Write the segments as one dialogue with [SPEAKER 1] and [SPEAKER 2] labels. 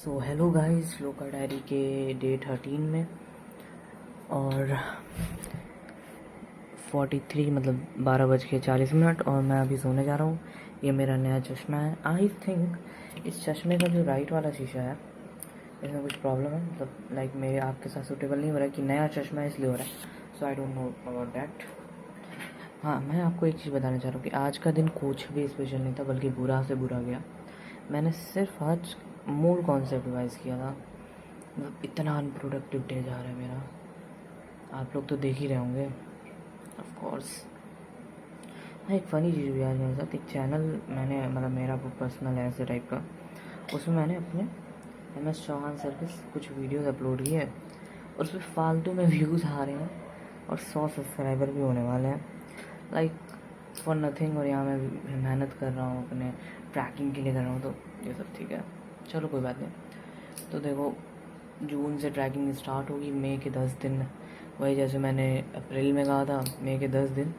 [SPEAKER 1] So hello guys, लोका diary के day 13 में और 43 मतलब 12:40 और मैं अभी सोने जा रहा हूँ। ये मेरा नया चश्मा है। आई थिंक इस चश्मे का जो राइट वाला शीशा है इसमें कुछ प्रॉब्लम है, मतलब लाइक मेरे आपके साथ सूटेबल नहीं हो रहा है कि नया चश्मा है इसलिए हो रहा है। So I don't know about that. हाँ, मैं आपको एक चीज़ बताना चाह रहा हूँ कि आज का दिन कुछ भी स्पेशल नहीं था, बल्कि बुरा से बुरा गया। मैंने सिर्फ आज मूड कॉन्सेप्ट रिवाइज़ किया था। मतलब इतना अनप्रोडक्टिव डे जा रहा है मेरा। आप लोग तो देख ही रहे होंगे ऑफ कोर्स। हाँ, एक फ़नी चीज़ हुई आज मेरे साथ। एक चैनल मैंने मतलब मेरा वो पर्सनल है ऐसे टाइप का, उसमें मैंने अपने MS चौहान सर के कुछ वीडियोस अपलोड किए और उसमें फालतू में व्यूज़ आ रहे हैं और 100 सब्सक्राइबर भी होने वाले हैं, लाइक फॉर नथिंग। और यहाँ मैं मेहनत कर रहा हूँ अपने ट्रैकिंग के लिए कर रहा हूँ, तो ये सब ठीक है, चलो कोई बात नहीं। तो देखो, जून से ट्रैकिंग स्टार्ट होगी, मई के 10 दिन वही जैसे मैंने अप्रैल में कहा था, मई के 10 दिन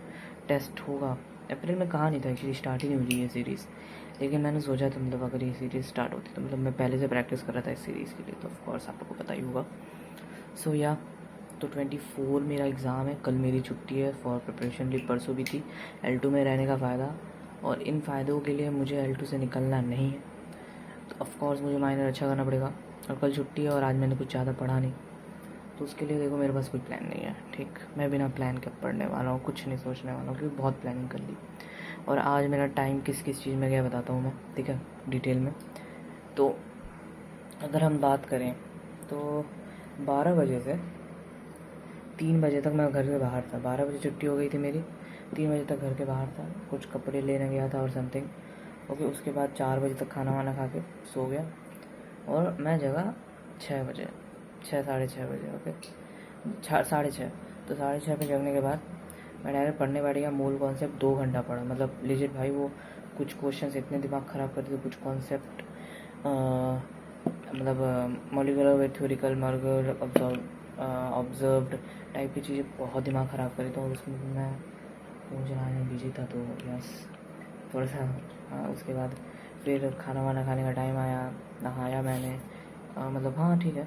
[SPEAKER 1] टेस्ट होगा। अप्रैल में कहा नहीं था एक्चुअली, स्टार्ट ही नहीं हुई ये सीरीज़, लेकिन मैंने सोचा था मतलब अगर ये सीरीज़ स्टार्ट होती तो मतलब मैं पहले से प्रैक्टिस कर रहा था इस सीरीज़ के लिए, तो ऑफकोर्स आप लोग को पता ही होगा। सो या तो 24 मेरा एग्ज़ाम है, कल मेरी छुट्टी है फॉर प्रिपरेशन लीव, परसों भी थी। L2 में रहने का फ़ायदा, और इन फ़ायदों के लिए मुझे L2 से निकलना नहीं है, तो ऑफकोर्स मुझे माइनर अच्छा करना पड़ेगा। और कल छुट्टी है और आज मैंने कुछ ज़्यादा पढ़ा नहीं, तो उसके लिए देखो मेरे पास कोई प्लान नहीं है। ठीक, मैं बिना प्लान के पढ़ने वाला हूँ, कुछ नहीं सोचने वाला हूँ क्योंकि बहुत प्लानिंग कर ली। और आज मेरा टाइम किस किस चीज़ में गया बताता हूँ मैं, ठीक है, डिटेल में। तो अगर हम बात करें तो 12 बजे से 3 बजे तक मैं घर से बाहर था। 12 बजे छुट्टी हो गई थी मेरी, 3 बजे तक घर के बाहर था, कुछ कपड़े लेने गया था और समथिंग। ओके, उसके बाद 4 बजे तक खाना वाना खा के सो गया और मैं जगा 6 बजे, 6 साढ़े 6 बजे। ओके, 6 साढ़े 6, तो 6:30 पे जगने के बाद मैं डायरेक्ट पढ़ने बैठ गया। मूल कॉन्सेप्ट 2 घंटा पढ़ा, मतलब लिजिट भाई। वो कुछ क्वेश्चंस इतने दिमाग ख़राब करते थे, कुछ कॉन्सेप्ट मतलब मॉलिकुलर व थ्योरिकल मॉलिकुलर ऑब्जर्व्ड टाइप की चीज़ें बहुत दिमाग ख़राब करी। तो उसमें मैं फ़ोन चलाने में बिजी था, तो यस थोड़ा सा। हाँ, उसके बाद फिर खाना वाना खाने का टाइम आया, नहाया मैंने, मतलब हाँ ठीक है।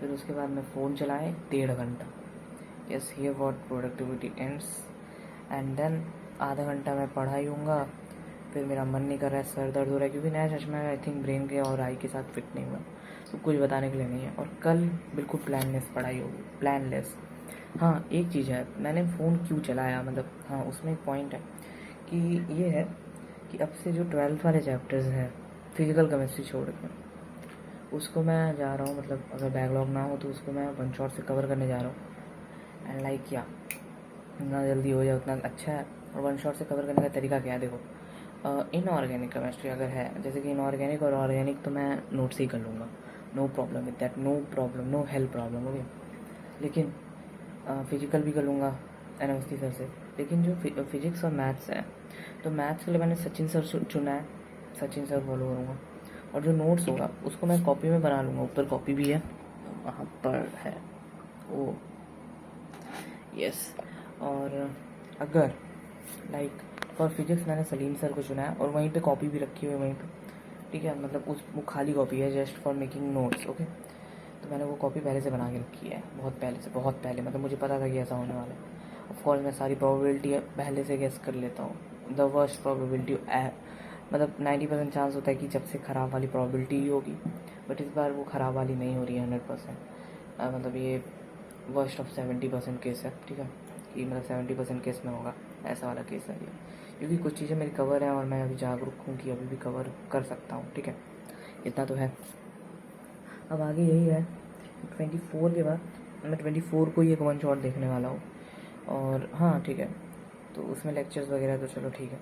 [SPEAKER 1] फिर उसके बाद मैं फ़ोन चलाए 1.5 घंटा। Yes, here what productivity ends. And then आधा घंटा मैं पढ़ा ही हूँगा। फिर मेरा मन नहीं कर रहा है, सर दर्द हो रहा है क्योंकि नया चश्मा है, आई थिंक ब्रेन के और आई के साथ फिट नहीं हुआ, तो कुछ बताने के लिए नहीं है। और कल बिल्कुल प्लानलेस पढ़ाई होगी, प्लानलेस। हाँ, एक चीज़ है, मैंने फ़ोन क्यों चलाया, मतलब हाँ उसमें एक पॉइंट है कि ये है कि अब से जो 12th वाले चैप्टर्स हैं, फिजिकल केमिस्ट्री छोड़ के, उसको मैं जा रहा हूँ, मतलब अगर बैकलॉग ना हो तो उसको मैं वन शॉट से कवर करने जा रहा हूँ। एंड लाइक क्या, जितना जल्दी हो जाए उतना अच्छा है। और वन शॉट से कवर करने का तरीका क्या है, देखो, इनऑर्गेनिक केमिस्ट्री अगर है, जैसे कि इनऑर्गेनिक और ऑर्गेनिक, तो मैं नोट से ही कर लूँगा, no problem with that, no problem, no health problem. Okay, लेकिन फिजिकल भी कर लूँगा एनएमएसटी सर से। लेकिन जो फिजिक्स और मैथ्स है, तो मैथ्स के लिए मैंने सचिन सर चुना है, सचिन सर फॉलो करूँगा। और जो नोट्स होगा उसको मैं कॉपी में बना लूँगा, ऊपर कॉपी भी है, वहाँ पर है वो, यस। और अगर लाइक फॉर फिजिक्स मैंने सलीम सर को चुना है और वहीं पे कॉपी भी रखी हुई है वहीं पे, ठीक है, मतलब वो खाली कॉपी है just for making notes. Okay, तो मैंने वो कॉपी पहले से बना के रखी है, बहुत पहले से, बहुत पहले, मतलब मुझे पता था कि ऐसा होने वाला है। ऑफकोर्स मैं सारी प्रोबेबिलिटी पहले से गेस कर लेता हूँ, द वर्स्ट प्रोबेबिलिटी, मतलब 90% चांस होता है कि जब से ख़राब वाली प्रोबेबिलिटी ही होगी, बट इस बार वो ख़राब वाली नहीं हो रही है 100%। मतलब ये वर्स्ट ऑफ 70% केस है, ठीक है, कि मतलब 70% केस में होगा, ऐसा वाला केस है ये। क्योंकि कुछ चीज़ें मेरी कवर हैं और मैं अभी जागरूक हूँ कि अभी भी कवर कर सकता हूँ, ठीक है, इतना तो है। अब आगे यही है, 24 के बाद मैं 24 को ही एक वन शॉट देखने वाला हूँ। और हाँ ठीक है, तो उसमें लेक्चर्स वगैरह तो चलो ठीक है,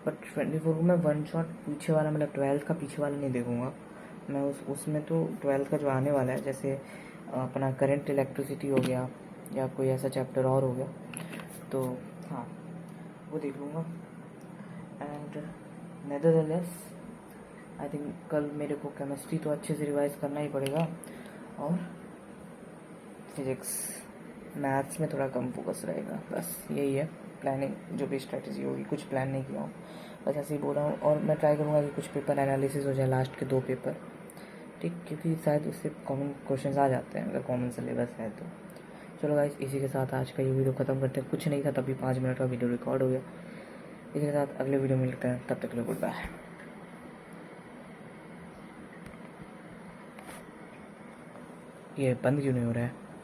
[SPEAKER 1] बट 24 को मैं वन शॉट पीछे वाला, मतलब 12th का पीछे वाला नहीं देखूँगा मैं। उसमें तो 12th का जो आने वाला है, जैसे अपना करंट इलेक्ट्रिसिटी हो गया या कोई ऐसा चैप्टर और हो गया, तो हाँ वो देख लूँगा। एंड नेदरलेस आई थिंक कल मेरे को केमिस्ट्री तो अच्छे से रिवाइज करना ही पड़ेगा, और फिजिक्स मैथ्स में थोड़ा कम फोकस रहेगा, बस यही है प्लानिंग, जो भी स्ट्रेटजी होगी। कुछ प्लान नहीं किया हूँ, बस ऐसे ही बोल रहा हूँ। और मैं ट्राई करूँगा कि कुछ पेपर एनालिसिस हो जाए, लास्ट के 2 पेपर, ठीक, क्योंकि शायद उससे कॉमन क्वेश्चन आ जाते हैं अगर कॉमन सिलेबस है तो। चलो गाइस, इसी के साथ आज का ये वीडियो ख़त्म करते हैं। कुछ नहीं था तभी 5 मिनट का वीडियो रिकॉर्ड हो गया। इसी के साथ अगले वीडियो में मिलते हैं, तब तक के लिए गुड बाय। ये बंद क्यों नहीं हो रहा है?